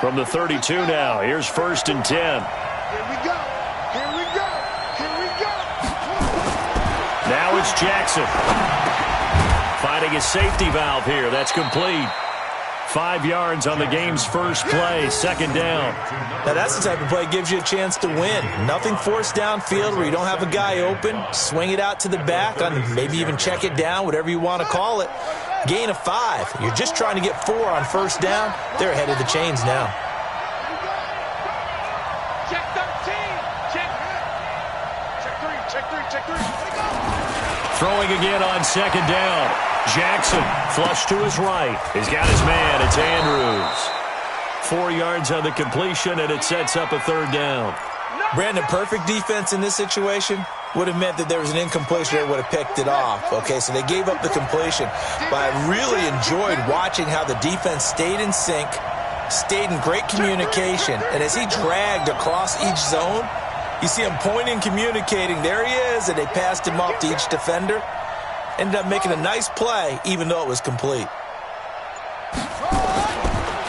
From the 32 now, here's 1st and 10. Here we go. Here we go. Here we go. Now it's Jackson. Finding a safety valve here. That's complete. 5 yards on the game's first play, 2nd down. Now that's the type of play that gives you a chance to win. Nothing forced downfield where you don't have a guy open. Swing it out to the back, maybe even check it down, whatever you want to call it. Gain of 5. You're just trying to get 4 on 1st down. They're ahead of the chains now. Check 13. Check 3. Throwing again on 2nd down. Jackson, flush to his right. He's got his man. It's Andrews. 4 yards on the completion, and it sets up a 3rd down. Brandon, perfect defense in this situation would have meant that there was an incompletion that would have picked it off. Okay, so they gave up the completion. But I really enjoyed watching how the defense stayed in sync, stayed in great communication. And as he dragged across each zone, you see him pointing, communicating. There he is, and they passed him off to each defender. Ended up making a nice play, even though it was complete.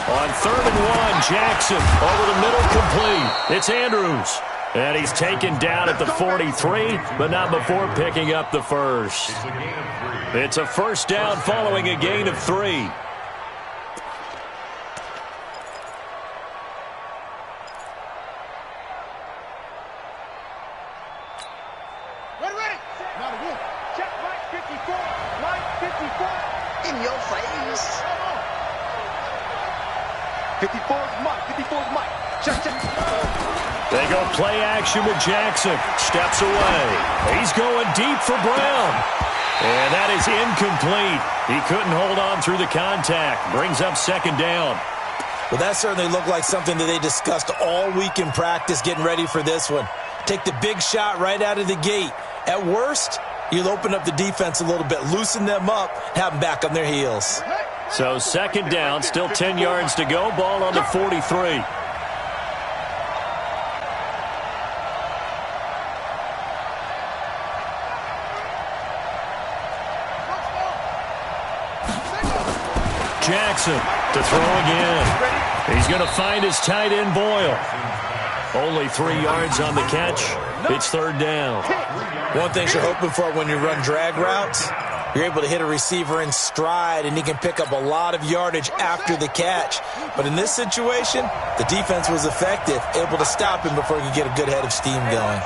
On 3rd and 1, Jackson over the middle, complete. It's Andrews. And he's taken down at the 43, but not before picking up the first. It's a 1st down following a gain of 3. Ready. Not a wolf. Check right 54. Right 54. In your face. 54's Mike. Check. They go play action with Jackson. Steps away. He's going deep for Brown. And that is incomplete. He couldn't hold on through the contact. Brings up 2nd down. Well, that certainly looked like something that they discussed all week in practice getting ready for this one. Take the big shot right out of the gate. At worst, you'll open up the defense a little bit, loosen them up, have them back on their heels. So 2nd down, still 10 yards to go. Ball on the 43. Jackson to throw again. He's going to find his tight end, Boyle. Only 3 yards on the catch. It's 3rd down. One thing you're hoping for when you run drag routes, you're able to hit a receiver in stride, and he can pick up a lot of yardage after the catch. But in this situation, the defense was effective, able to stop him before he could get a good head of steam going.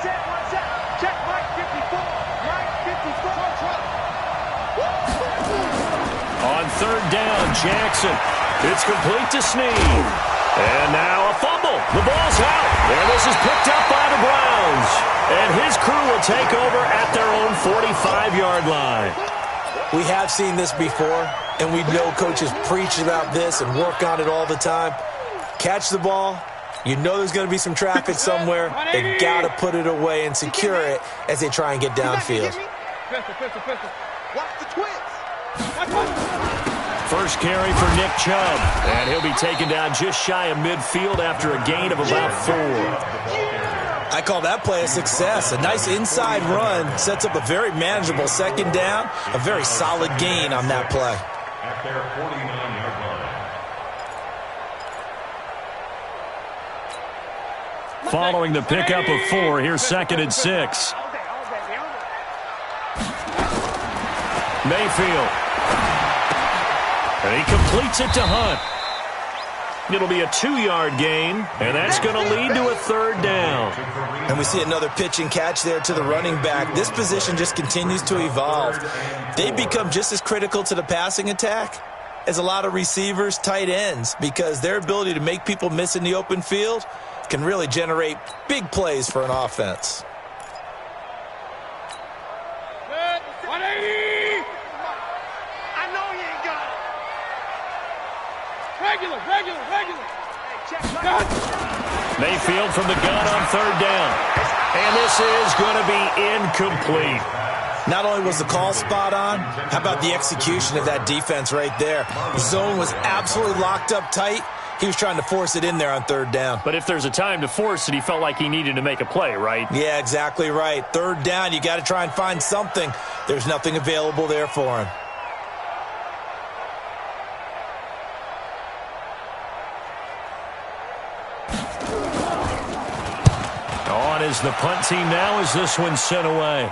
On 3rd down, Jackson. It's complete to Snead. And now a fumble. The ball's out. And this is picked up by the Browns. And his crew will take over at their own 45-yard line. We have seen this before, and we know coaches preach about this and work on it all the time. Catch the ball. You know there's going to be some traffic somewhere. They got to put it away and secure it as they try and get downfield. Pistol. Watch the twist. First carry for Nick Chubb. And he'll be taken down just shy of midfield after a gain of about 4. I call that play a success. A nice inside run sets up a very manageable 2nd down. A very solid gain on that play. At their 49-yard line. Following the pickup of 4, here's 2nd and 6. Mayfield. And he completes it to Hunt. It'll be a 2-yard gain, and that's going to lead to a 3rd down. And we see another pitch and catch there to the running back. This position just continues to evolve. They become just as critical to the passing attack as a lot of receivers, tight ends, because their ability to make people miss in the open field can really generate big plays for an offense. Regular. Mayfield from the gun on 3rd down. And this is going to be incomplete. Not only was the call spot on, how about the execution of that defense right there? The zone was absolutely locked up tight. He was trying to force it in there on 3rd down. But if there's a time to force it, he felt like he needed to make a play, right? Yeah, exactly right. 3rd down, you got to try and find something. There's nothing available there for him. is the punt team now as this one's sent away.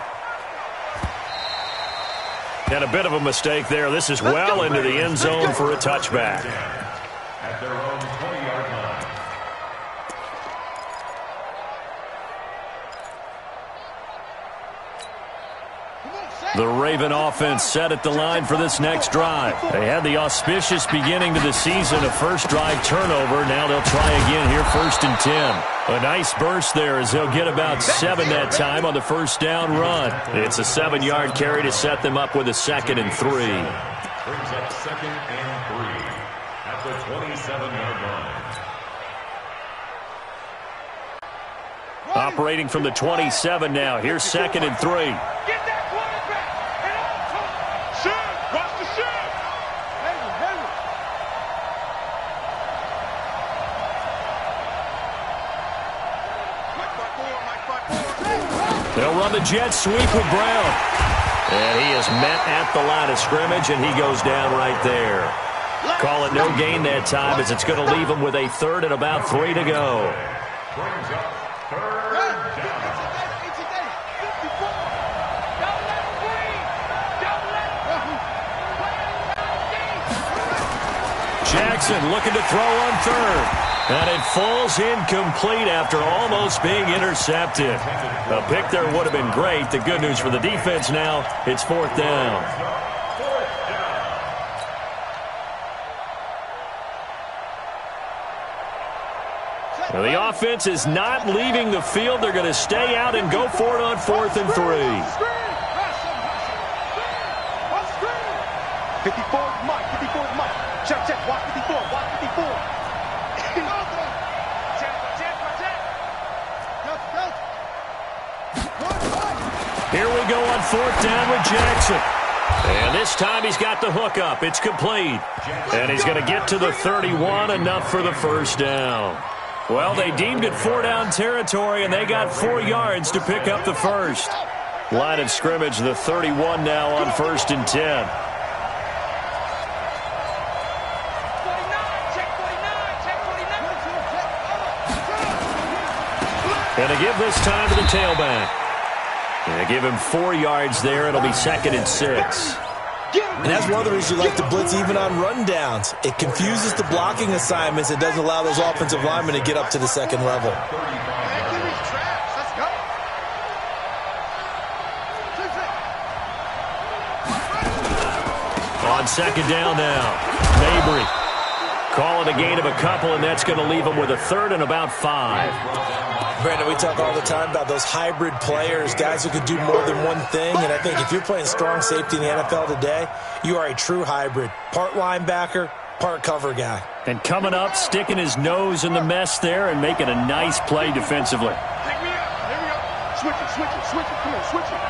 And a bit of a mistake there. This is well into the end zone for a touchback. At their own 20-yard line. The Raven offense set at the line for this next drive. They had the auspicious beginning to the season, a first drive turnover. Now they'll try again here, 1st and 10. A nice burst there as they'll get about 7 that time on the first down run. It's a 7-yard carry to set them up with a 2nd and 3. Brings up 2nd and 3 at the 27-yard line. Operating from the 27 now. Here's 2nd and 3. They'll run the jet sweep with Brown. And he is met at the line of scrimmage, and he goes down right there. Call it no gain that time as it's going to leave him with a 3rd and about 3 to go. Brings up 3rd down. Jackson looking to throw on 3rd. And it falls incomplete after almost being intercepted. A pick there would have been great. The good news for the defense now, it's 4th down. Now the offense is not leaving the field. They're going to stay out and go for it on 4th and 3. 54 Mike, 54 Mike. Check, watch 54, watch 54. Here we go on 4th down with Jackson. And this time he's got the hook up. It's complete. And he's going to get to the 31, enough for the first down. Well, they deemed it 4-down territory, and they got 4 yards to pick up the first. Line of scrimmage, the 31 now on 1st and 10. And to give this time to the tailback. And to give him 4 yards there, it'll be 2nd and 6. And that's one of the reasons you like to blitz even on rundowns. It confuses the blocking assignments. It doesn't allow those offensive linemen to get up to the 2nd level. On 2nd down now, Mabry. Call it a gain of a couple, and that's going to leave him with a 3rd and about 5. Brandon, we talk all the time about those hybrid players, guys who could do more than one thing. And I think if you're playing strong safety in the NFL today, you are a true hybrid. Part linebacker, part cover guy. And coming up, sticking his nose in the mess there and making a nice play defensively. Take me up. Here we go. Switch it. Come on, switch it.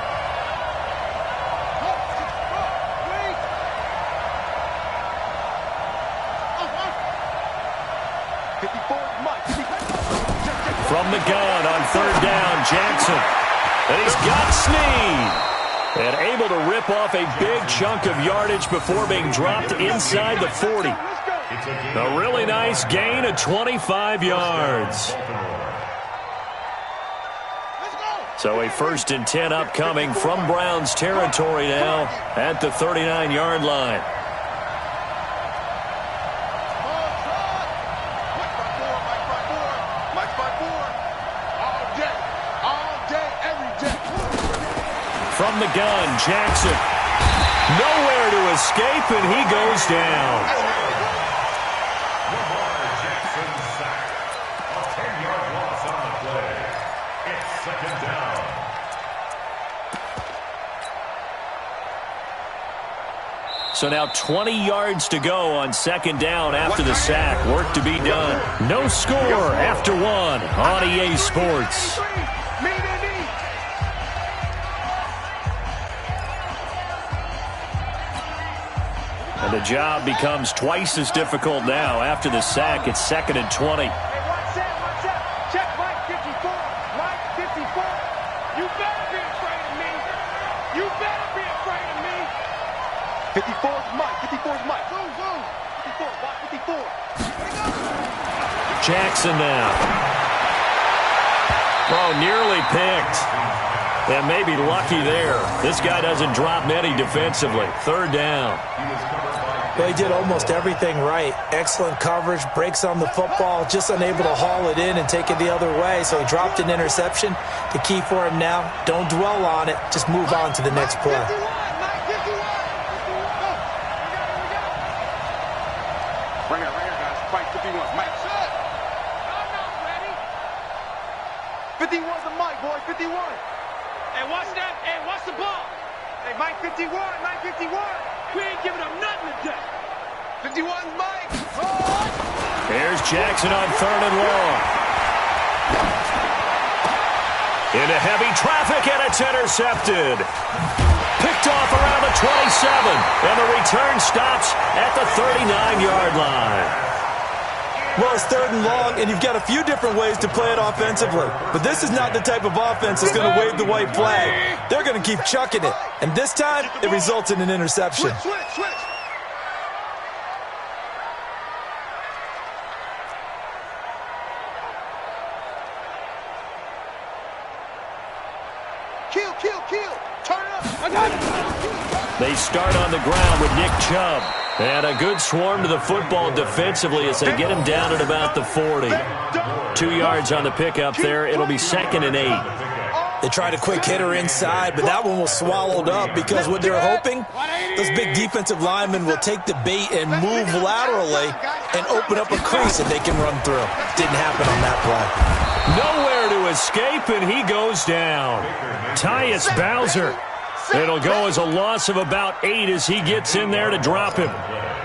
54 Mike. From the gun on 3rd down, Jackson. And he's got Snead. And able to rip off a big chunk of yardage before being dropped inside the 40. A really nice gain of 25 yards. So a 1st and 10 upcoming from Browns territory now at the 39-yard line. From the gun, Jackson. Nowhere to escape, and he goes down. Lamar Jackson sacked. A 10-yard loss on the play. It's 2nd down. So now 20 yards to go on 2nd down after the sack. Work to be done. No score after 1 on EA Sports. And the job becomes twice as difficult now after the sack. It's 2nd and 20. Hey, watch out. Check Mike 54. Mike 54. You better be afraid of me. You better be afraid of me. 54's Mike. 54's Mike. Zoom. 54. Watch 54. Jackson now. Oh, nearly picked. And maybe lucky there. This guy doesn't drop many defensively. Third down. Well, he did almost everything right. Excellent coverage, breaks on the football, just unable to haul it in and take it the other way. So he dropped an interception. The key for him now, don't dwell on it. Just move on to the next play. Right here, guys. Mike 51. Mike. 51's the mic, boy. 51. Hey, watch that. Hey, watch the ball. Hey, Mike 51. Mike 51. We ain't giving up nothing today. 51's Mike. Oh. Here's Jackson on 3rd and long. Into heavy traffic, and it's intercepted. Picked off around the 27, and the return stops at the 39-yard line. Well, it's 3rd and long, and you've got a few different ways to play it offensively. But this is not the type of offense that's going to wave the white flag. They're going to keep chucking it. And this time, it results in an interception. Switch. Kill. Turn it up. I got it. They start on the ground with Nick Chubb. And a good swarm to the football defensively as they get him down at about the 40. 2 yards on the pickup there. It'll be 2nd and 8. They tried a quick hitter inside, but that one was swallowed up because what they're hoping, those big defensive linemen will take the bait and move laterally and open up a crease that they can run through. Didn't happen on that play. Nowhere to escape, and he goes down. Tyus Bowser. It'll go as a loss of about 8 as he gets in there to drop him.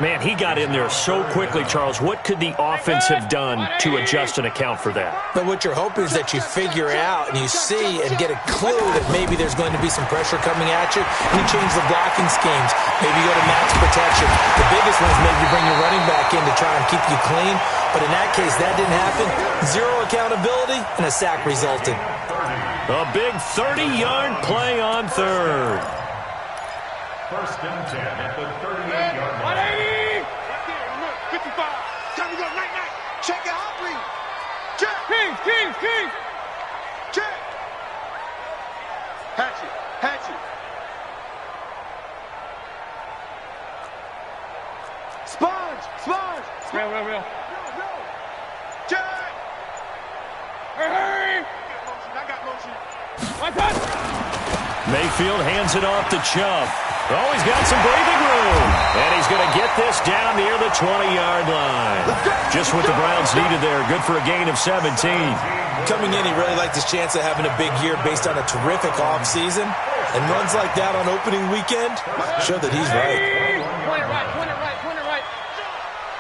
Man, he got in there so quickly, Charles. What could the offense have done to adjust and account for that? But what you're hoping is that you figure out and you see and get a clue that maybe there's going to be some pressure coming at you, and you change the blocking schemes. Maybe you go to max protection. The biggest one is maybe you bring your running back in to try and keep you clean. But in that case, that didn't happen. Zero accountability, and a sack resulted. A big 30-yard play on 3rd. 1st and 10 at the 38-yard line. 55. Time to go. Night. Check it out, please. Check. King. Check. Hatchet. Sponge. Real. Check. Hey. I got motion. Mayfield hands it off to Chubb. Oh, he's got some breathing room. And he's going to get this down near the 20-yard line. Just what the Browns needed there. Good for a gain of 17. Coming in, he really liked his chance of having a big year based on a terrific offseason. And runs like that on opening weekend show that he's right. Point it right.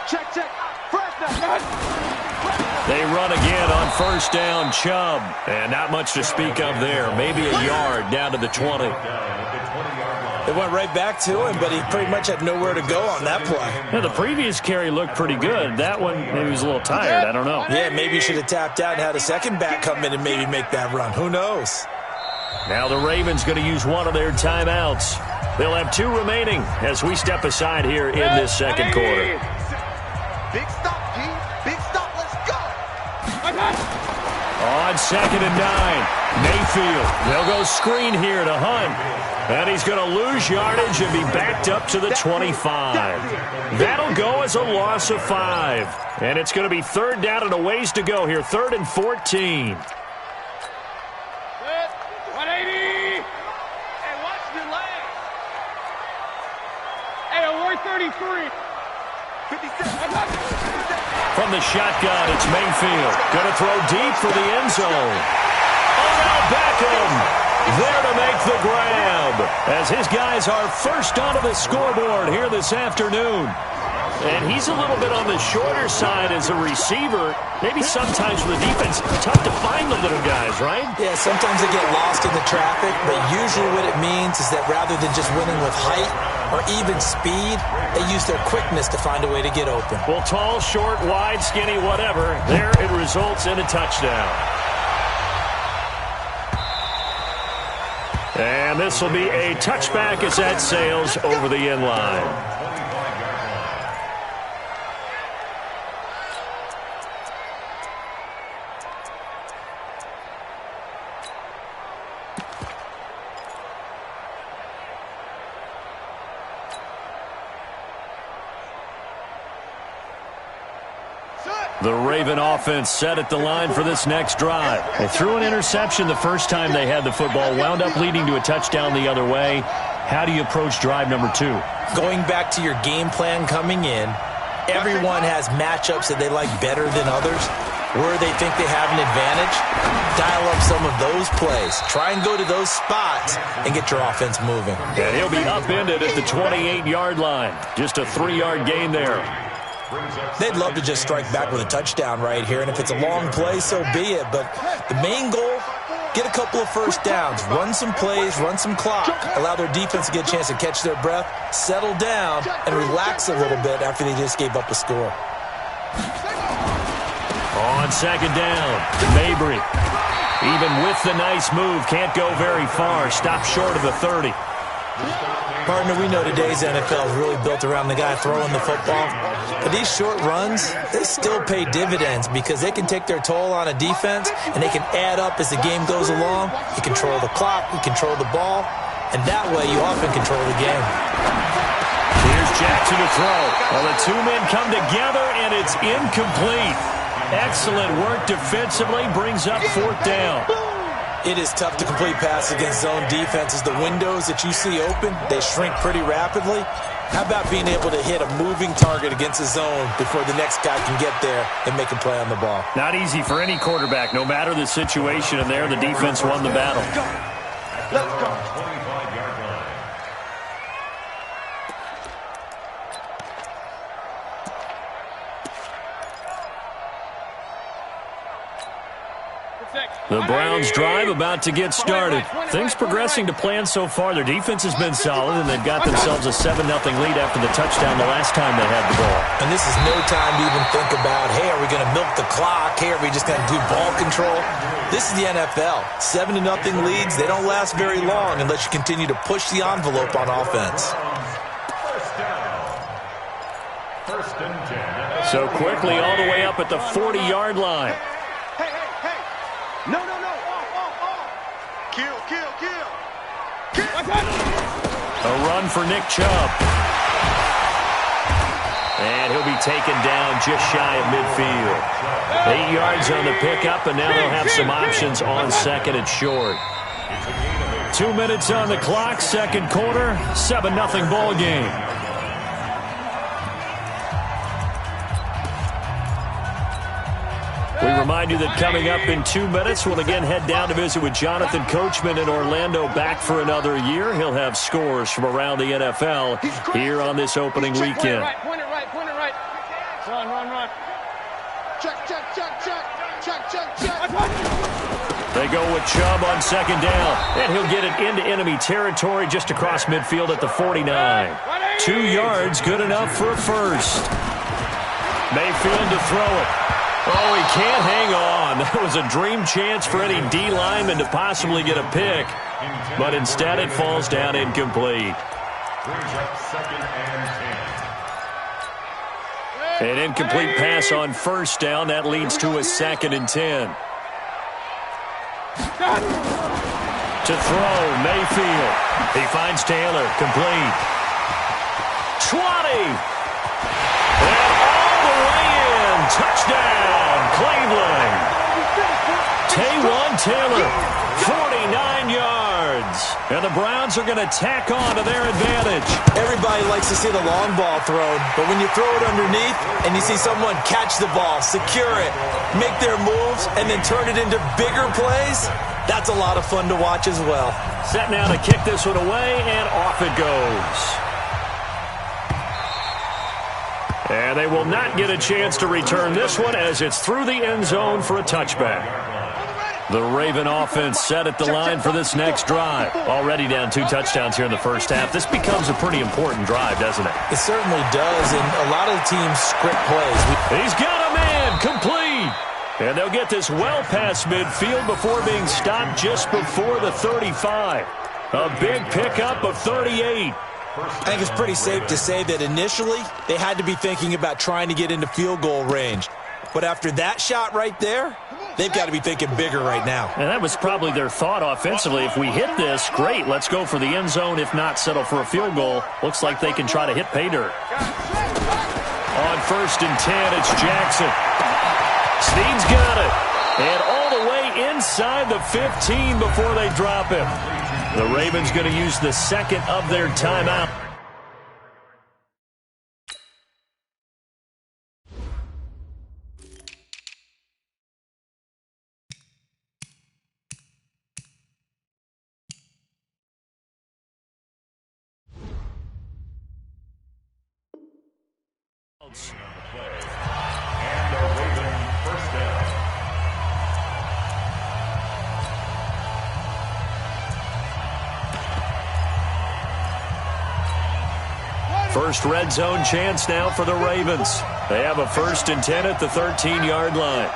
Check. They run again on 1st down, Chubb. And not much to speak of there. Maybe a yard down to the 20. It went right back to him, but he pretty much had nowhere to go on that play. Yeah, the previous carry looked pretty good. That one, maybe he was a little tired. I don't know. Yeah, maybe he should have tapped out and had a second back come in and maybe make that run. Who knows? Now the Ravens going to use one of their timeouts. They'll have 2 remaining as we step aside here in this second quarter. Big stop, G. Big stop. Let's go. On 2nd and 9, Mayfield. They'll go screen here to Hunt. And he's going to lose yardage and be backed up to the 25. That'll go as a loss of 5. And it's going to be 3rd down and a ways to go here. 3rd and 14. 180. Hey, watch your leg. Hey, we're 33. 57. From the shotgun, it's Mayfield. Going to throw deep for the end zone. Odell Beckham there to make the grab as his guys are first onto the scoreboard here this afternoon. And he's a little bit on the shorter side as a receiver. Maybe sometimes for the defense, tough to find the little guys, right? Yeah, sometimes they get lost in the traffic, but usually what it means is that rather than just winning with height or even speed, they use their quickness to find a way to get open. Well, tall, short, wide, skinny, whatever, there it results in a touchdown. And this will be a touchback as that sails over the end line. The Raven offense set at the line for this next drive. They threw an interception the first time they had the football, wound up leading to a touchdown the other way. How do you approach drive number 2? Going back to your game plan coming in, everyone has matchups that they like better than others. Where they think they have an advantage, dial up some of those plays. Try and go to those spots and get your offense moving. And he'll be upended at the 28-yard line. Just a 3-yard gain there. They'd love to just strike back with a touchdown right here, and if it's a long play, so be it. But the main goal, get a couple of first downs, run some plays, run some clock, allow their defense to get a chance to catch their breath, settle down, and relax a little bit after they just gave up a score. On second down, Mabry, even with the nice move, can't go very far. Stop short of the 30. Partner, we know today's NFL is really built around the guy throwing the football. But these short runs, they still pay dividends because they can take their toll on a defense, and they can add up as the game goes along. You control the clock, you control the ball, and that way you often control the game. Here's Jackson to throw. Well, the two men come together, and it's incomplete. Excellent work defensively, brings up 4th down. It is tough to complete passes against zone defenses. The windows that you see open, they shrink pretty rapidly. How about being able to hit a moving target against a zone before the next guy can get there and make a play on the ball? Not easy for any quarterback, no matter the situation, and there the defense won the battle. Let's go. The Browns drive about to get started. Things progressing to plan so far. Their defense has been solid, and they've got themselves a 7-0 lead after the touchdown the last time they had the ball. And this is no time to even think about, hey, are we going to milk the clock? Hey, are we just going to do ball control? This is the NFL. 7-0 leads, they don't last very long unless you continue to push the envelope on offense. First and 10. So quickly all the way up at the 40-yard line. No. Kill. A run for Nick Chubb. And he'll be taken down just shy of midfield. 8 yards on the pickup, and now they'll have some options on second and short. 2 minutes on the clock, second quarter, 7-0 ball game. We remind you that coming up in 2 minutes, we'll again head down to visit with Jonathan Coachman in Orlando, back for another year. He'll have scores from around the NFL here on this opening weekend. Point it right. Run. Check. They go with Chubb on second down, and he'll get it into enemy territory just across midfield at the 49. 2 yards, good enough for a first. Mayfield to throw it. Oh, he can't hang on. That was a dream chance for any D lineman to possibly get a pick, but instead it falls down incomplete. Brings up 2nd and 10. An incomplete pass on first down. That leads to a 2nd and 10. To throw, Mayfield. He finds Taylor, complete. 20. And all the way in. Touchdown, Cleveland. Taywan Taylor, 49 yards. And the Browns are going to tack on to their advantage. Everybody likes to see the long ball thrown, but when you throw it underneath and you see someone catch the ball, secure it, make their moves, and then turn it into bigger plays, that's a lot of fun to watch as well. Set now to kick this one away, and off it goes. And they will not get a chance to return this one as it's through the end zone for a touchback. The Raven offense set at the line for this next drive. Already down 2 touchdowns here in the first half. This becomes a pretty important drive, doesn't it? It certainly does, and a lot of the teams script plays. He's got a man, complete. And they'll get this well past midfield before being stopped just before the 35. A big pickup of 38. I think it's pretty safe to say that initially they had to be thinking about trying to get into field goal range. But after that shot right there, they've got to be thinking bigger right now. And that was probably their thought offensively. If we hit this, great, let's go for the end zone. If not, settle for a field goal. Looks like they can try to hit pay dirt. On 1st and 10, it's Jackson. Snead's got it. And all the way inside the 15 before they drop him. The Ravens going to use the second of their timeout. And the Raven first down. First red zone chance now for the Ravens. They have a 1st and 10 at the 13-yard line.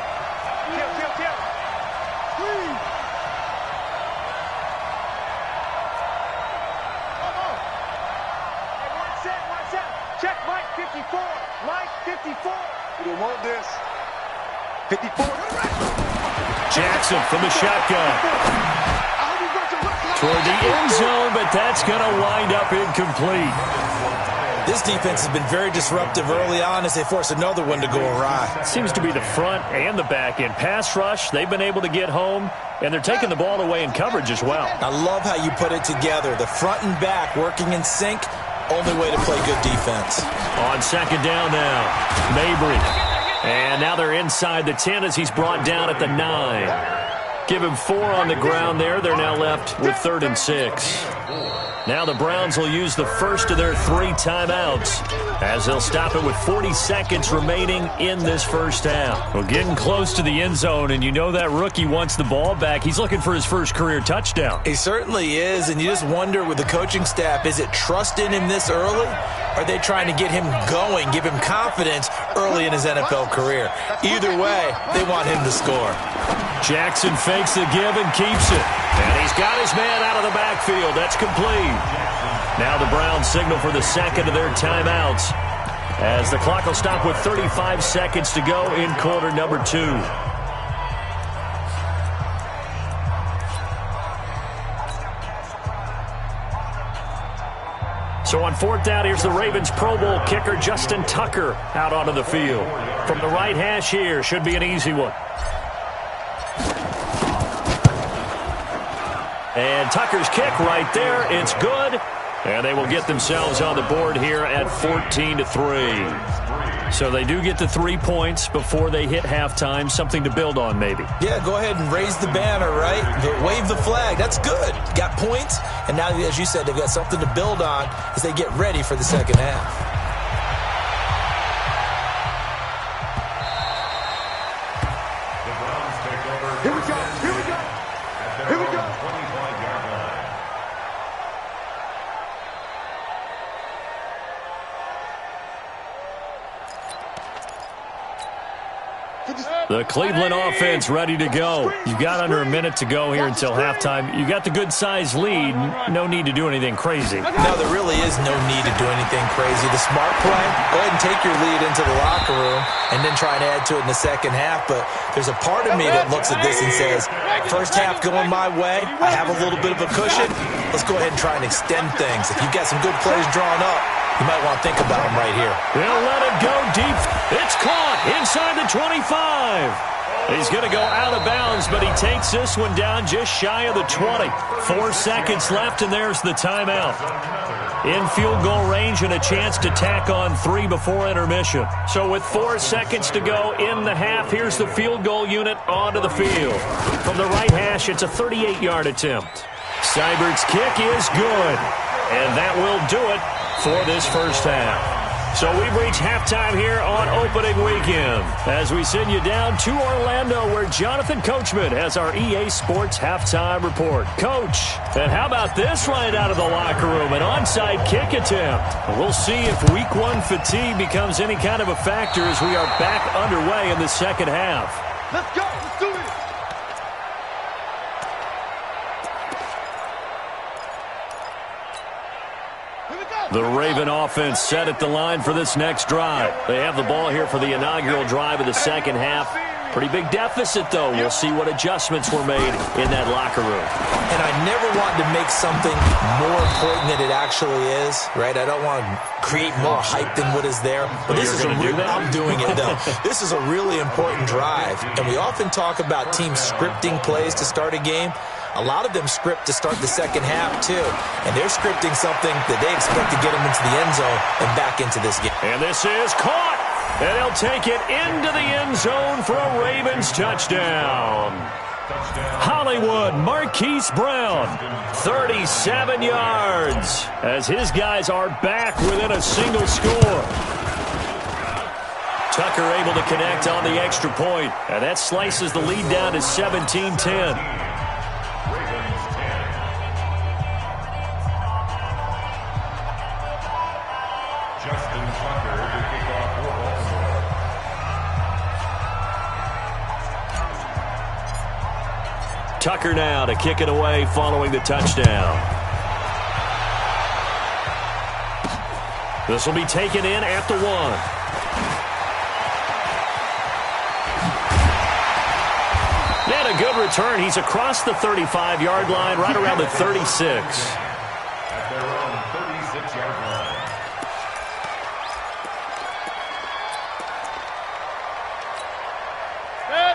Check Mike 54. Mike 54. We don't want this. 54. Jackson from the shotgun. Toward the end zone, but that's going to wind up incomplete. This defense has been very disruptive early on as they force another one to go awry. Seems to be the front and the back end. Pass rush, they've been able to get home, and they're taking the ball away in coverage as well. I love how you put it together. The front and back working in sync. Only way to play good defense. On second down now, Mabry. And now they're inside the 10 as he's brought down at the 9. Give him 4 on the ground there. They're now left with 3rd and 6. Now the Browns will use the first of their 3 timeouts as they'll stop it with 40 seconds remaining in this first half. Well, getting close to the end zone, and you know that rookie wants the ball back. He's looking for his first career touchdown. He certainly is, and you just wonder with the coaching staff, is it trust in him this early? Or are they trying to get him going, give him confidence early in his NFL career? Either way, they want him to score. Jackson fakes the give and keeps it. And he's got his man out of the backfield. That's complete. Now the Browns signal for the second of their timeouts as the clock will stop with 35 seconds to go in quarter number 2. So on 4th down, here's the Ravens Pro Bowl kicker Justin Tucker out onto the field. From the right hash here, should be an easy one. And Tucker's kick right there. It's good. And they will get themselves on the board here at 14-3. So they do get the 3 points before they hit halftime. Something to build on, maybe. Yeah, go ahead and raise the banner, right? Wave the flag. That's good. Got points. And now, as you said, they've got something to build on as they get ready for the second half. Here we go. Here we go. Here we go. 25-yard line. The Cleveland offense ready to go. You've got under a minute to go here until halftime. You got the good-sized lead. No need to do anything crazy. No, there really is no need to do anything crazy. The smart play, go ahead and take your lead into the locker room and then try and add to it in the second half. But there's a part of me that looks at this and says, first half going my way, I have a little bit of a cushion. Let's go ahead and try and extend things. If you've got some good plays drawn up, you might want to think about them right here. They'll let it go deep. It's caught inside the 25. He's going to go out of bounds, but he takes this one down just shy of the 20. 4 seconds left, and there's the timeout. In field goal range and a chance to tack on 3 before intermission. So with 4 seconds to go in the half, here's the field goal unit onto the field. From the right hash, it's a 38-yard attempt. Seibert's kick is good, and that will do it for this first half. So we've reached halftime here on opening weekend as we send you down to Orlando where Jonathan Coachman has our EA Sports halftime report. Coach, and how about this right out of the locker room, an onside kick attempt. We'll see if week 1 fatigue becomes any kind of a factor as we are back underway in the second half. Let's go. Let's do it. The Raven offense set at the line for this next drive. They have the ball here for the inaugural drive of the second half. Pretty big deficit, though. We'll see what adjustments were made in that locker room. And I never want to make something more important than it actually is, right? I don't want to create more hype than what is there. But this is I'm doing it, though. This is a really important drive. And we often talk about teams scripting plays to start a game. A lot of them script to start the second half, too. And they're scripting something that they expect to get them into the end zone and back into this game. And this is caught. And he'll take it into the end zone for a Ravens touchdown. Hollywood Marquise Brown, 37 yards, as his guys are back within a single score. Tucker able to connect on the extra point, and that slices the lead down to 17-10. Tucker now to kick it away following the touchdown. This will be taken in at the 1. And a good return. He's across the 35-yard line, right around the 36. At their own 36-yard line.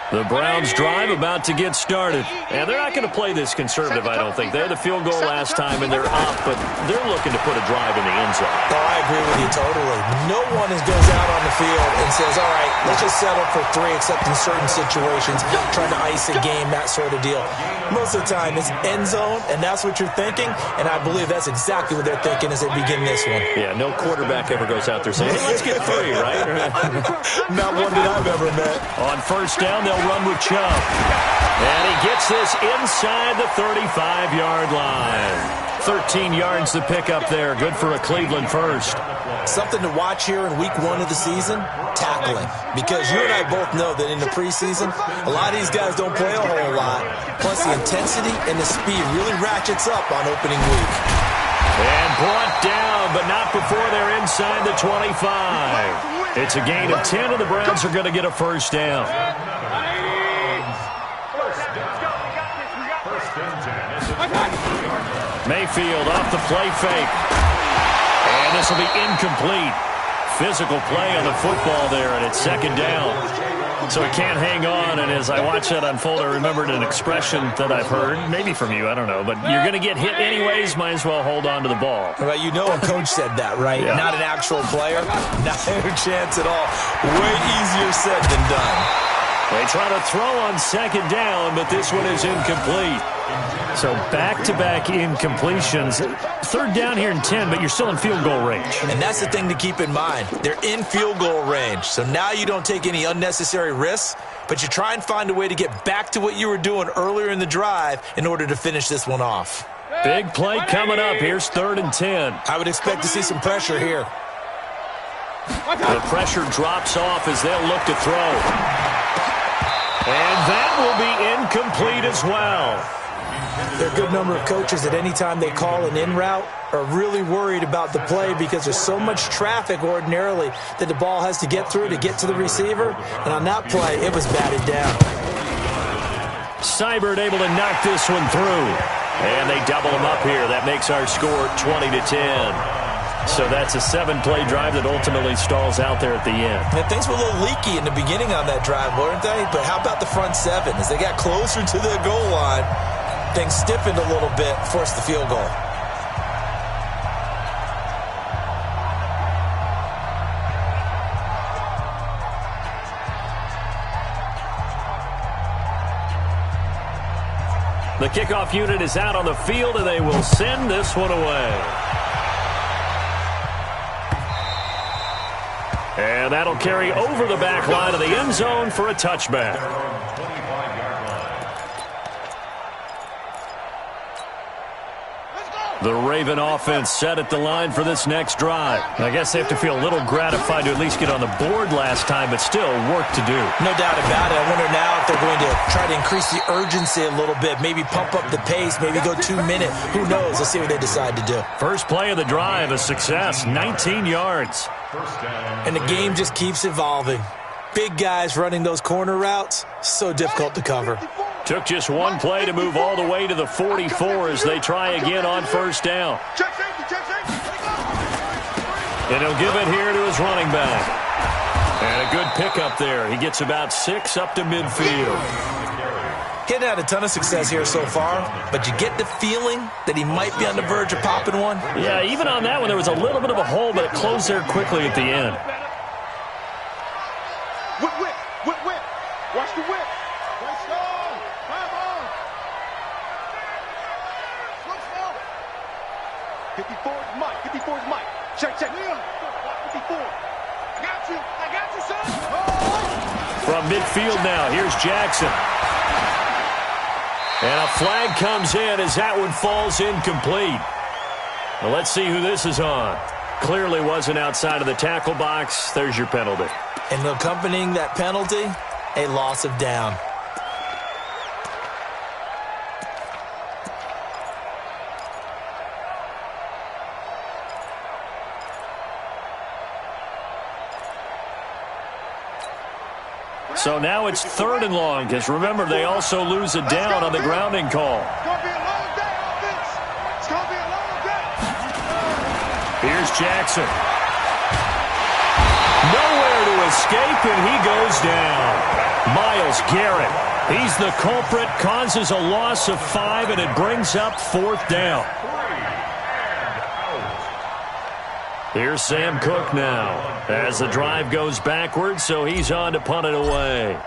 The Browns drive about to get started. And they're not going to play this conservative, I don't think. They had the field goal last time, and they're up, but they're looking to put a drive in the end zone. Oh, I agree with you totally. No one goes out on the field and says, all right, let's just settle for 3, except in certain situations, trying to ice a game, that sort of deal. Most of the time, it's end zone, and that's what you're thinking, and I believe that's exactly what they're thinking as they begin this one. Yeah, no quarterback ever goes out there saying, hey, let's get 3, right? Not one that I've ever met. On first down, they'll run with Chubb. And he gets this inside the 35-yard line. 13 yards to pick up there. Good for a Cleveland first. Something to watch here in week 1 of the season, tackling. Because you and I both know that in the preseason, a lot of these guys don't play a whole lot. Plus the intensity and the speed really ratchets up on opening week. And brought down, but not before they're inside the 25. It's a gain of 10, and the Browns are going to get a first down. Mayfield off the play fake. And this will be incomplete. Physical play on the football there, and it's second down. So he can't hang on, and as I watch that unfold, I remembered an expression that I've heard, maybe from you, I don't know, but you're going to get hit anyways, might as well hold on to the ball. Well, you know a coach said that, right? Yeah. Not an actual player. Not a chance at all. Way easier said than done. They try to throw on second down, but this one is incomplete. So back-to-back incompletions. Third down here in 10, but you're still in field goal range. And that's the thing to keep in mind. They're in field goal range. So now you don't take any unnecessary risks, but you try and find a way to get back to what you were doing earlier in the drive in order to finish this one off. Big play coming up. Here's 3rd and 10. I would expect to see some pressure here. The pressure drops off as they'll look to throw. And that will be incomplete as well. There are a good number of coaches at any time they call an in route are really worried about the play because there's so much traffic ordinarily that the ball has to get through to get to the receiver. And on that play, it was batted down. Seibert able to knock this one through. And they double him up here. That makes our score 20-10. So that's a 7-play drive that ultimately stalls out there at the end. And things were a little leaky in the beginning on that drive, weren't they? But how about the front 7? As they got closer to the goal line, things stiffened a little bit, forced the field goal. The kickoff unit is out on the field, and they will send this one away. And that'll carry over the back line of the end zone for a touchback. The Raven offense set at the line for this next drive. I guess they have to feel a little gratified to at least get on the board last time, but still work to do. No doubt about it. I wonder now if they're going to try to increase the urgency a little bit, maybe pump up the pace, maybe go 2 minute. Who knows? Let's see what they decide to do. First play of the drive, a success, 19 yards. And the game just keeps evolving. big guys running those corner routes, so difficult to cover. Took just one play to move all the way to the 44 as they try again on first down. And he'll give it here to his running back. And a good pickup there. He gets about 6 up to midfield. Getting had a ton of success here so far, but you get the feeling that he might be on the verge of popping one. Yeah, even on that one, there was a little bit of a hole, but it closed there quickly at the end. Whip. Watch the whip. Right strong. Come on. Slow. 54 is Mike. 54 is Mike. Check. 54. I got you, son. From midfield now, here's Jackson. And a flag comes in as that one falls incomplete. Well, let's see who this is on. Clearly wasn't outside of the tackle box. There's your penalty. And accompanying that penalty, a loss of down. So now it's 3rd and long, because remember, they also lose a down on the grounding call. It's going to be a long day, offense. It's going to be a long day. Here's Jackson. Nowhere to escape, and he goes down. Myles Garrett, he's the culprit, causes a loss of 5, and it brings up 4th down. Here's Sam Cook now as the drive goes backwards, so he's on to punt it away.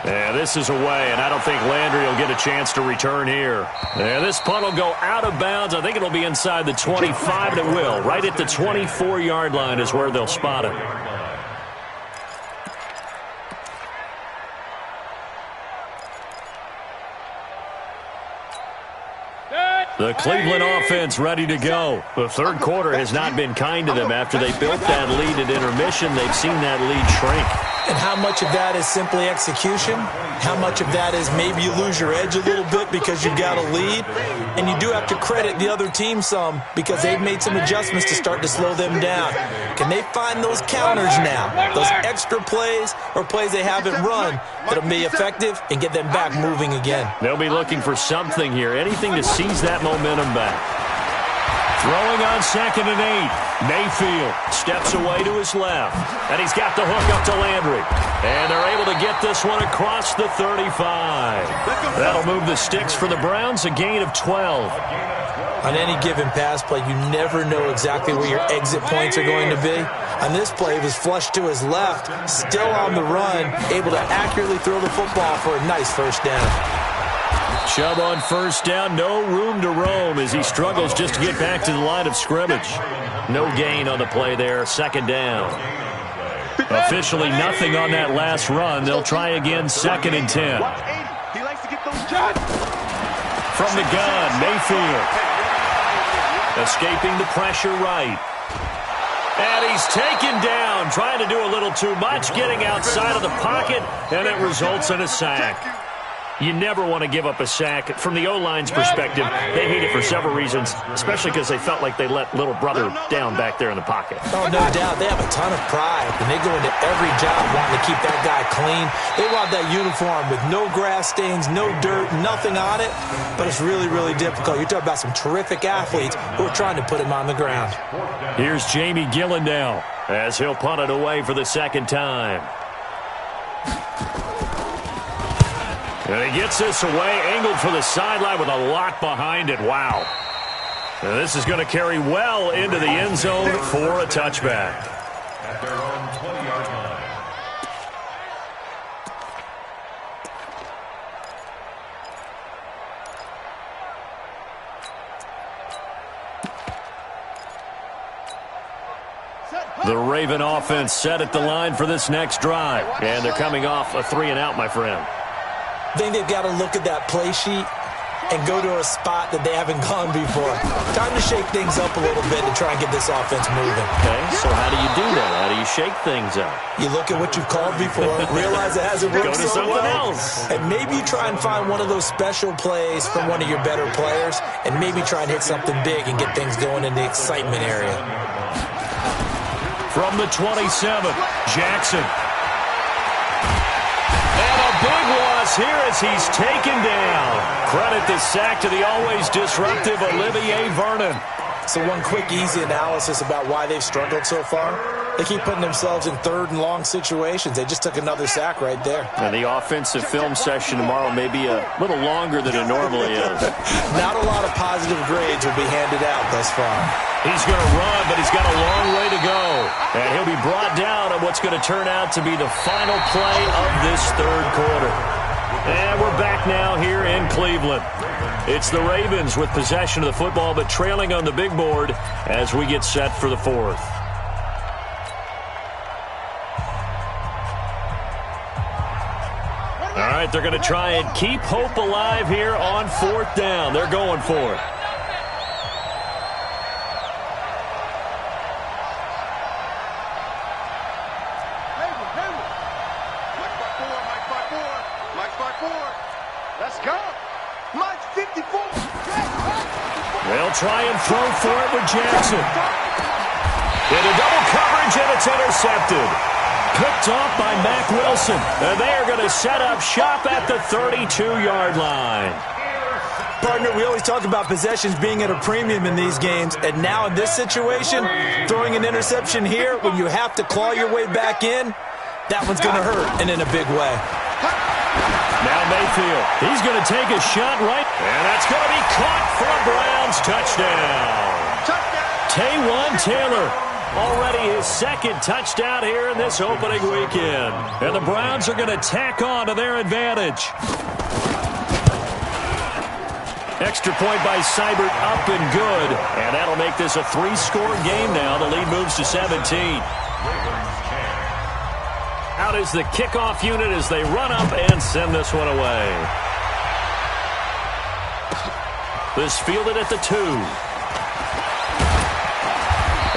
And this is away, and I don't think Landry will get a chance to return here. And this punt will go out of bounds. I think it'll be inside the 25, and it will. Right at the 24-yard line is where they'll spot it. The Cleveland offense ready to go. The third quarter has not been kind to them. After they built that lead at intermission, they've seen that lead shrink. And how much of that is simply execution? How much of that is maybe you lose your edge a little bit because you've got a lead? And you do have to credit the other team some because they've made some adjustments to start to slow them down. Can they find those counters now, those extra plays or plays they haven't run that'll be effective and get them back moving again? They'll be looking for something here, anything to seize that momentum back. Throwing on 2nd and 8. Mayfield steps away to his left. And he's got the hook up to Landry. And they're able to get this one across the 35. That'll move the sticks for the Browns, a gain of 12. On any given pass play, you never know exactly where your exit points are going to be. On this play, he was flushed to his left, still on the run, able to accurately throw the football for a nice first down. Chubb on first down, no room to roam as he struggles just to get back to the line of scrimmage. No gain on the play there, 2nd down. Officially nothing on that last run. They'll try again, 2nd and 10. He likes to get those shots. From the gun, Mayfield. Escaping the pressure right. And he's taken down, trying to do a little too much, getting outside of the pocket, and it results in a sack. You never want to give up a sack. From the O-line's perspective, they hate it for several reasons, especially because they felt like they let little brother down back there in the pocket. Oh, no doubt. They have a ton of pride, and they go into every job wanting to keep that guy clean. They want that uniform with no grass stains, no dirt, nothing on it, but it's really, really difficult. You're talking about some terrific athletes who are trying to put him on the ground. Here's Jamie Gillen now as he'll punt it away for the 2nd time. And he gets this away, angled for the sideline with a lot behind it. Wow. And this is going to carry well into the end zone for a touchback. At their own 20-yard line. The Raven offense set at the line for this next drive. And they're coming off a 3-and-out, my friend. I think they've got to look at that play sheet and go to a spot that they haven't gone before. Time to shake things up a little bit to try and get this offense moving. Okay, so how do you do that? How do you shake things up? You look at what you've called before, realize it hasn't worked Go to so something well, else. and maybe you try and find one of those special plays from one of your better players, and maybe try and hit something big and get things going in the excitement area. From the 27, Jackson. And a big loss here as he's taken down. Credit the sack to the always disruptive Olivier Vernon. So one quick, easy analysis about why they've struggled so far. They keep putting themselves in third and long situations. They just took another sack right there. And the offensive film session tomorrow may be a little longer than it normally is. Not a lot of positive grades will be handed out thus far. He's going to run, but he's got a long way to go. And he'll be brought down on what's going to turn out to be the final play of this third quarter. And we're back now here in Cleveland. It's the Ravens with possession of the football, but trailing on the big board as we get set for the fourth. All right, they're going to try and keep hope alive here on fourth down. They're going for it. Let's go. Mike 54. They'll try and throw for it with Jackson. Into double coverage, and it's intercepted. Picked off by Mack Wilson. And they are going to set up shop at the 32-yard line. Partner, we always talk about possessions being at a premium in these games, and now in this situation, throwing an interception here when you have to claw your way back in, that one's going to hurt, and in a big way. Now Mayfield, he's going to take a shot right, and that's going to be caught for a Browns touchdown. Taywan Taylor, already his second touchdown here in this opening weekend. And the Browns are going to tack on to their advantage. Extra point by Seibert, up and good. And that'll make this a three-score game now. The lead moves to 17. Out is the kickoff unit as they run up and send this one away. This fielded at the 2.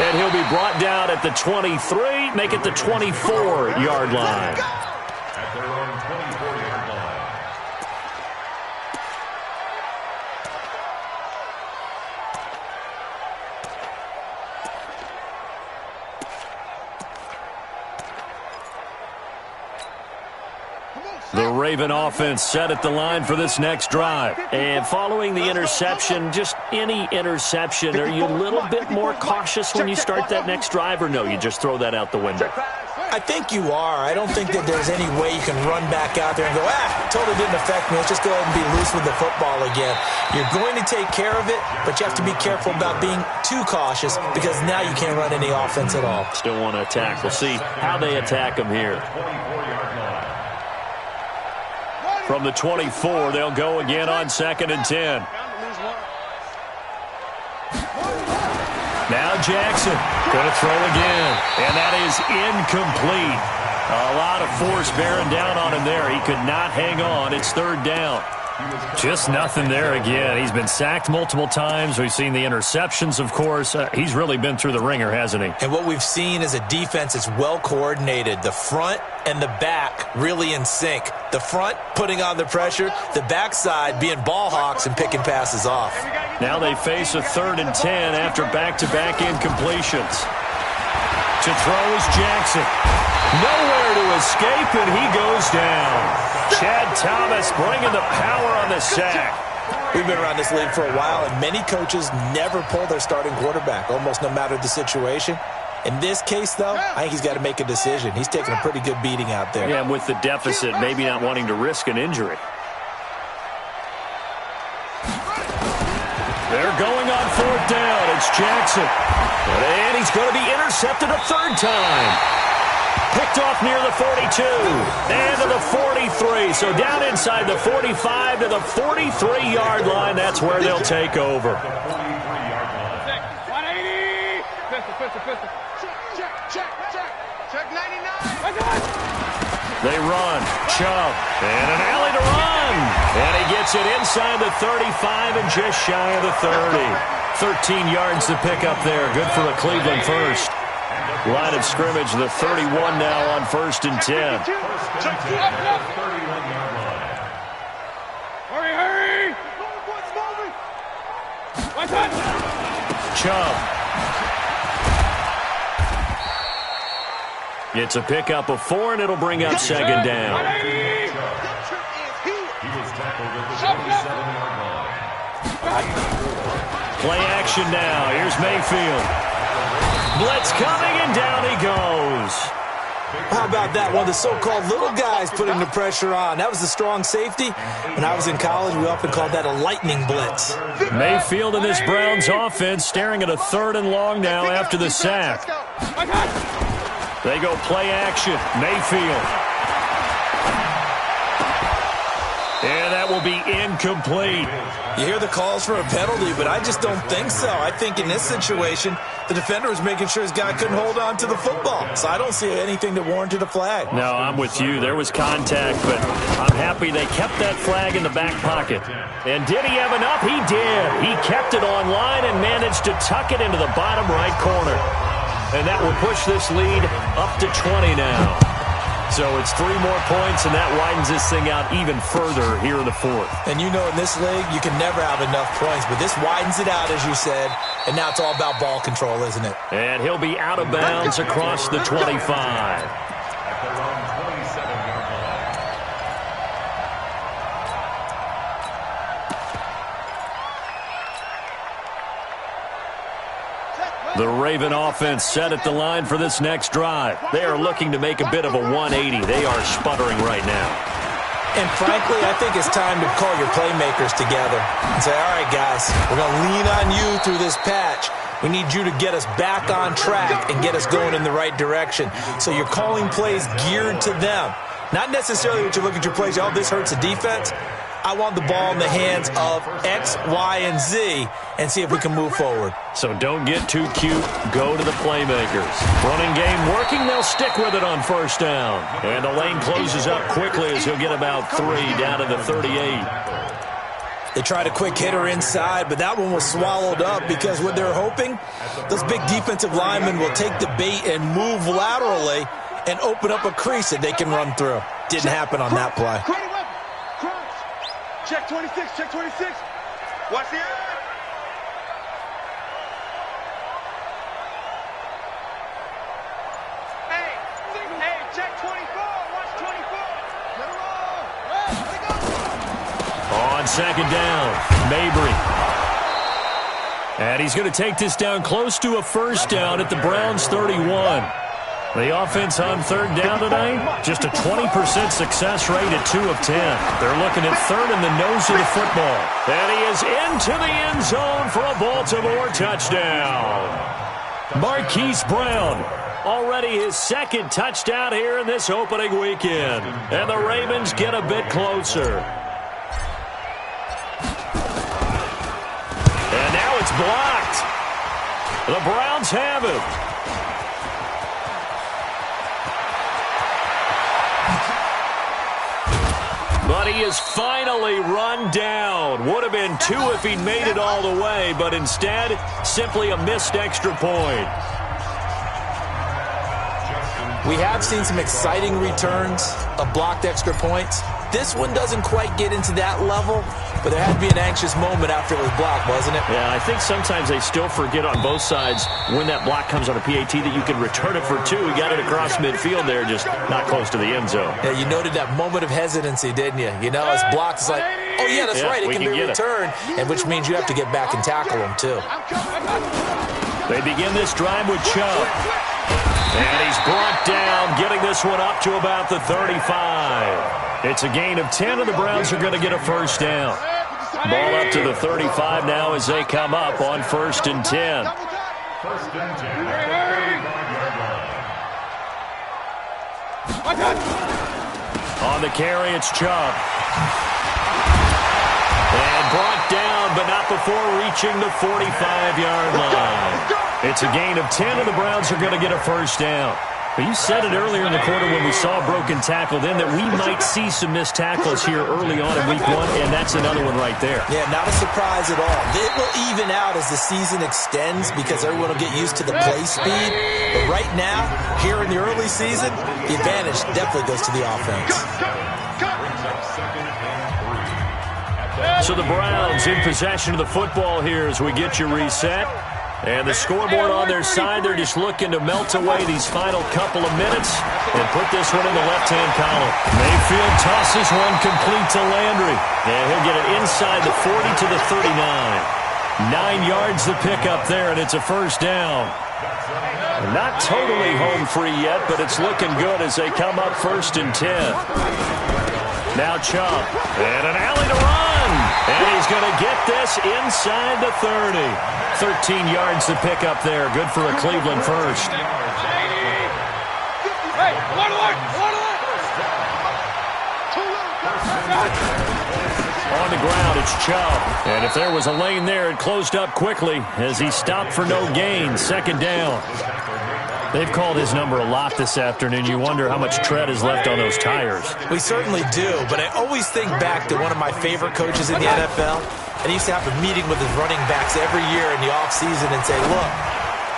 And he'll be brought down at the 23, make it the 24-yard line. At their own 24-yard line. The Raven offense set at the line for this next drive. And following the interception, just any interception, are you a little bit more cautious when you start that next drive, or no, you just throw that out the window? I think you are. I don't think that there's any way you can run back out there and go, totally didn't affect me. Let's just go ahead and be loose with the football again. You're going to take care of it, but you have to be careful about being too cautious because now you can't run any offense at all. Still want to attack. We'll see how they attack them here. From the 24, they'll go again on 2nd and 10. Now Jackson going to throw again, and that is incomplete. A lot of force bearing down on him there. He could not hang on. It's 3rd down. Just nothing there again. He's been sacked multiple times. We've seen the interceptions, of course. He's really been through the ringer, hasn't he? And what we've seen is a defense that's well coordinated. The front and the back really in sync. The front putting on the pressure, the backside being ball hawks and picking passes off. Now they face a 3rd and 10 after back-to-back incompletions. To throw is Jackson. Nowhere to escape, and he goes down. Chad Thomas bringing the power on the sack. We've been around this league for a while, and many coaches never pull their starting quarterback, almost no matter the situation. In this case, though, I think he's got to make a decision. He's taking a pretty good beating out there. Yeah, and with the deficit, maybe not wanting to risk an injury. They're going on 4th down. It's Jackson. And he's going to be intercepted a 3rd time. Picked off near the 42 and to the 43. So down inside the 45 to the 43-yard line. That's where they'll take over. 180. Pistol. Check 99. They run. Chubb. And an alley to run. And he gets it inside the 35 and just shy of the 30. 13 yards to pick up there. Good for a Cleveland first. Line of scrimmage, the 31 now on 1st and 10. Hurry! Chubb. It's a pickup of 4, and it'll bring up second down. He was tackled at the 27-yard line. Play action now. Here's Mayfield. Blitz coming, and down he goes. How about that? One of the so-called little guys putting the pressure on. That was the strong safety. When I was in college, we often called that a lightning blitz. Mayfield in this Browns offense staring at a 3rd and long now after the sack. They go play action. Mayfield. And that will be incomplete. You hear the calls for a penalty, but I just don't think so. I think in this situation, the defender was making sure his guy couldn't hold on to the football. So I don't see anything that warranted a flag. No, I'm with you. There was contact, but I'm happy they kept that flag in the back pocket. And did he have enough? He did. He kept it on line and managed to tuck it into the bottom right corner. And that will push this lead up to 20 now. So it's 3 more points, and that widens this thing out even further here in the 4th. And you know in this league, you can never have enough points, but this widens it out, as you said, and now it's all about ball control, isn't it? And he'll be out of bounds across the 25. At their own 27-yard line. The Raven offense set at the line for this next drive. They are looking to make a bit of a 180. They are sputtering right now. And frankly, I think it's time to call your playmakers together and say, all right, guys, we're going to lean on you through this patch. We need you to get us back on track and get us going in the right direction. So you're calling plays geared to them. Not necessarily what you look at your plays, oh, this hurts the defense. I want the ball in the hands of X, Y, and Z and see if we can move forward. So don't get too cute. Go to the playmakers. Running game working. They'll stick with it on 1st down. And the lane closes up quickly as he'll get about 3 down to the 38. They tried a quick hitter inside, but that one was swallowed up because what they're hoping, those big defensive linemen will take the bait and move laterally and open up a crease that they can run through. Didn't happen on that play. Check 26, check 26. Watch the eye. Hey, check 24. Watch 24. Let it roll. On 2nd down, Mabry. And he's going to take this down close to a 1st down at the Browns' 31. The offense on 3rd down tonight, just a 20% success rate at 2 of 10. They're looking at 3rd in the nose of the football. And he is into the end zone for a Baltimore touchdown. Marquise Brown, already his 2nd touchdown here in this opening weekend. And the Ravens get a bit closer. And now it's blocked. The Browns have it. But he is finally run down. Would have been 2 if he'd made it all the way, but instead, simply a missed extra point. We have seen some exciting returns of blocked extra points. This one doesn't quite get into that level, but there had to be an anxious moment after it was blocked, wasn't it? Yeah, I think sometimes they still forget on both sides when that block comes on a PAT that you can return it for 2. He got it across midfield there, just not close to the end zone. Yeah, you noted that moment of hesitancy, didn't you? You know, it's blocked. It's like, oh, yeah, that's right. It can be returned, and which means you have to get back and tackle him, too. They begin this drive with Chubb. And he's brought down, getting this one up to about the 35. It's a gain of 10, and the Browns are going to get a 1st down. Ball up to the 35 now as they come up on 1st and 10. 1st and 10 at the 35-yard line. On the carry, it's Chubb. And brought down, but not before reaching the 45-yard line. It's a gain of 10, and the Browns are going to get a 1st down. But you said it earlier in the quarter when we saw a broken tackle then that we might see some missed tackles here early on in week 1, and that's another one right there. Yeah, not a surprise at all. It will even out as the season extends because everyone will get used to the play speed. But right now, here in the early season, the advantage definitely goes to the offense. So the Browns in possession of the football here as we get you reset. And the scoreboard on their side, they're just looking to melt away these final couple of minutes and put this one in the left-hand column. Mayfield tosses one complete to Landry. And he'll get it inside the 40 to the 39. 9 yards the pickup there, and it's a first down. Not totally home free yet, but it's looking good as they come up 1st and 10. Now Chubb, and an alley to run. And he's going to get this inside the 30. 13 yards to pick up there. Good for a Cleveland first. On the ground, it's Chubb. And if there was a lane there, it closed up quickly as he stopped for no gain. 2nd down. They've called his number a lot this afternoon. You wonder how much tread is left on those tires. We certainly do, but I always think back to one of my favorite coaches in the NFL. And he used to have a meeting with his running backs every year in the offseason and say, look,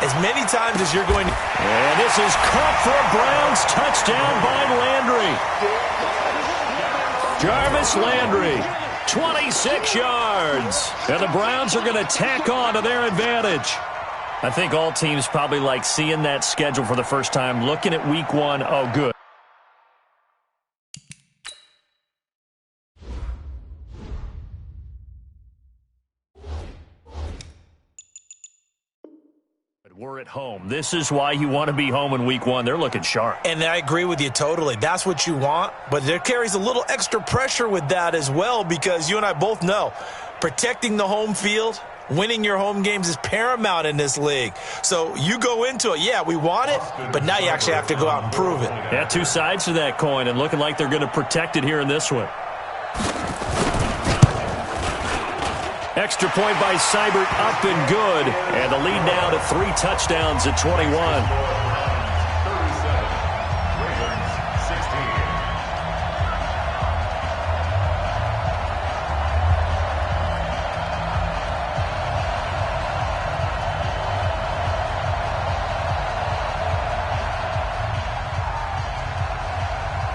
as many times as you're going to... And this is caught for a Browns touchdown by Landry. Jarvis Landry, 26 yards. And the Browns are going to tack on to their advantage. I think all teams probably like seeing that schedule for the first time, looking at week 1. Oh, good. We're at home. This is why you want to be home in week 1. They're looking sharp. And I agree with you totally. That's what you want. But there carries a little extra pressure with that as well, because you and I both know protecting the home field, winning your home games is paramount in this league. So you go into it, yeah, we want it, but now you actually have to go out and prove it. Yeah, 2 sides to that coin, and looking like they're going to protect it here in this one. Extra point by Seibert, up and good. And the lead now to 3 touchdowns at 21.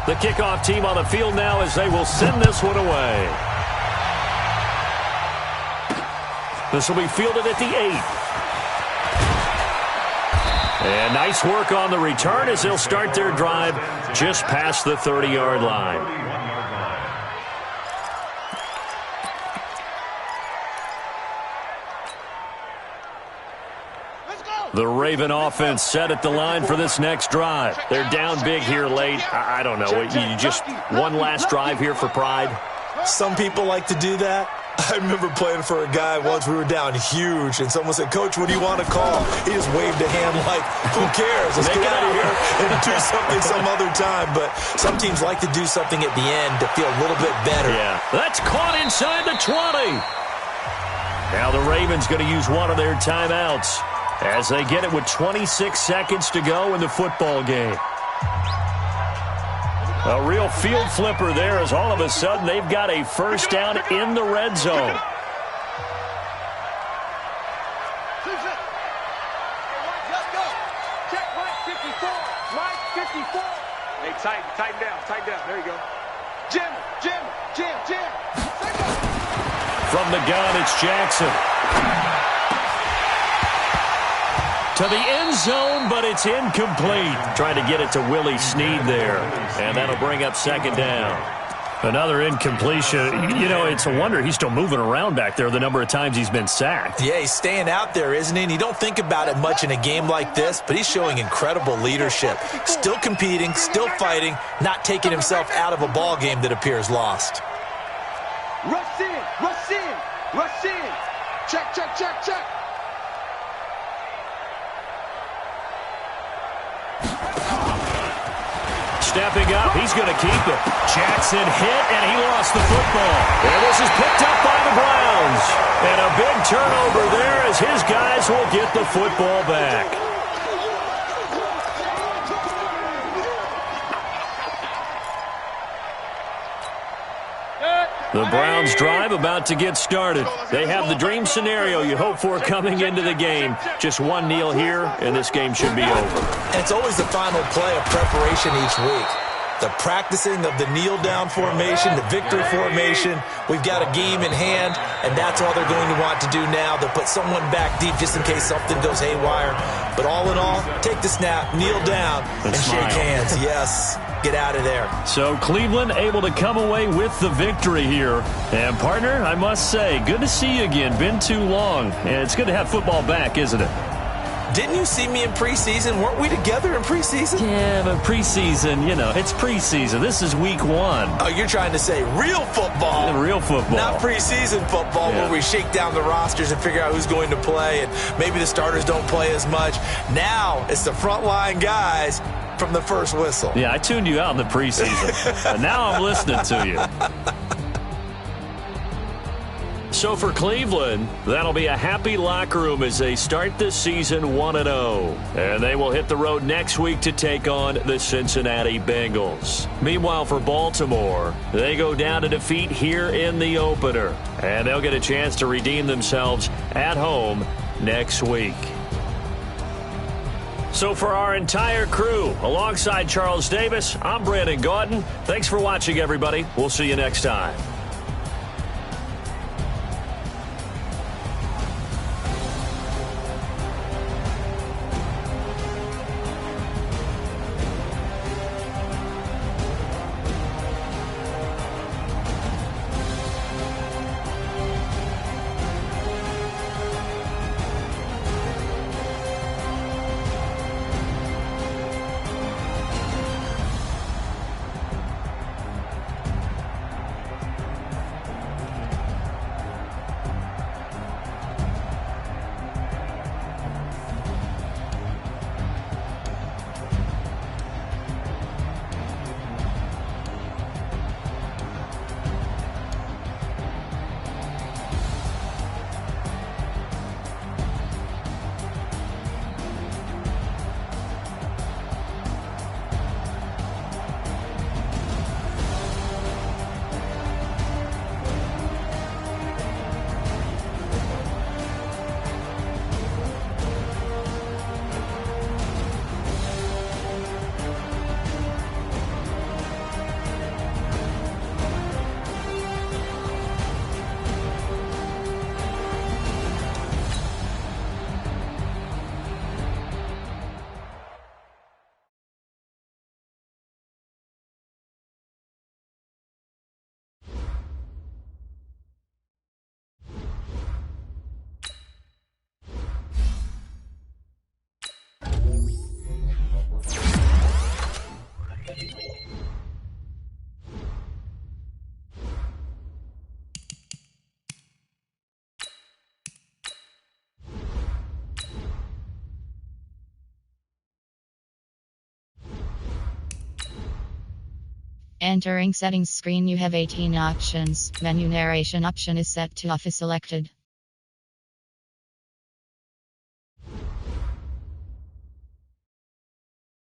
The kickoff team on the field now as they will send this one away. This will be fielded at the 8. And nice work on the return as they'll start their drive just past the 30-yard line. The Raven offense set at the line for this next drive. They're down big here late. I don't know. You just one last drive here for pride? Some people like to do that. I remember playing for a guy once. We were down huge, and someone said, Coach, what do you want to call? He just waved a hand like, who cares? Let's get out of here and do something some other time. But some teams like to do something at the end to feel a little bit better. Yeah, that's caught inside the 20. Now the Ravens going to use one of their timeouts as they get it with 26 seconds to go in the football game. A real field flipper there as all of a sudden they've got a first down in the red zone. Check Mike 54. Mike 54. Hey, tighten down. There you go. Jim. From the gun, it's Jackson. To the end zone, but it's incomplete. Trying to get it to Willie Snead there. And that'll bring up 2nd down. Another incompletion. You know, it's a wonder he's still moving around back there the number of times he's been sacked. Yeah, he's staying out there, isn't he? And you don't think about it much in a game like this, but he's showing incredible leadership. Still competing, still fighting, not taking himself out of a ball game that appears lost. Rush in. Check. Stepping up, he's going to keep it. Jackson hit, and he lost the football. And this is picked up by the Browns. And a big turnover there as his guys will get the football back. The Browns drive about to get started. They have the dream scenario you hope for coming into the game. Just one kneel here, and this game should be over. And it's always the final play of preparation each week. the practicing of the kneel-down formation, the victory formation. We've got a game in hand, and that's all they're going to want to do now. They'll put someone back deep just in case something goes haywire. But all in all, take the snap, kneel down, and shake hands. Yes, get out of there. So Cleveland able to come away with the victory here. And, partner, I must say, good to see you again. Been too long. And it's good to have football back, isn't it? Didn't you see me in preseason? Weren't we together in preseason? Yeah, but preseason, you know, it's preseason. This is week 1. Oh, you're trying to say real football. Yeah, real football. Not preseason football where we shake down the rosters and figure out who's going to play, and maybe the starters don't play as much. Now it's the frontline guys from the first whistle. Yeah, I tuned you out in the preseason, but now I'm listening to you. So for Cleveland, that'll be a happy locker room as they start this season 1-0. And they will hit the road next week to take on the Cincinnati Bengals. Meanwhile, for Baltimore, they go down to defeat here in the opener. And they'll get a chance to redeem themselves at home next week. So for our entire crew, alongside Charles Davis, I'm Brandon Gaudin. Thanks for watching, everybody. We'll see you next time. Entering settings screen, you have 18 options. Menu narration option is set to off is selected.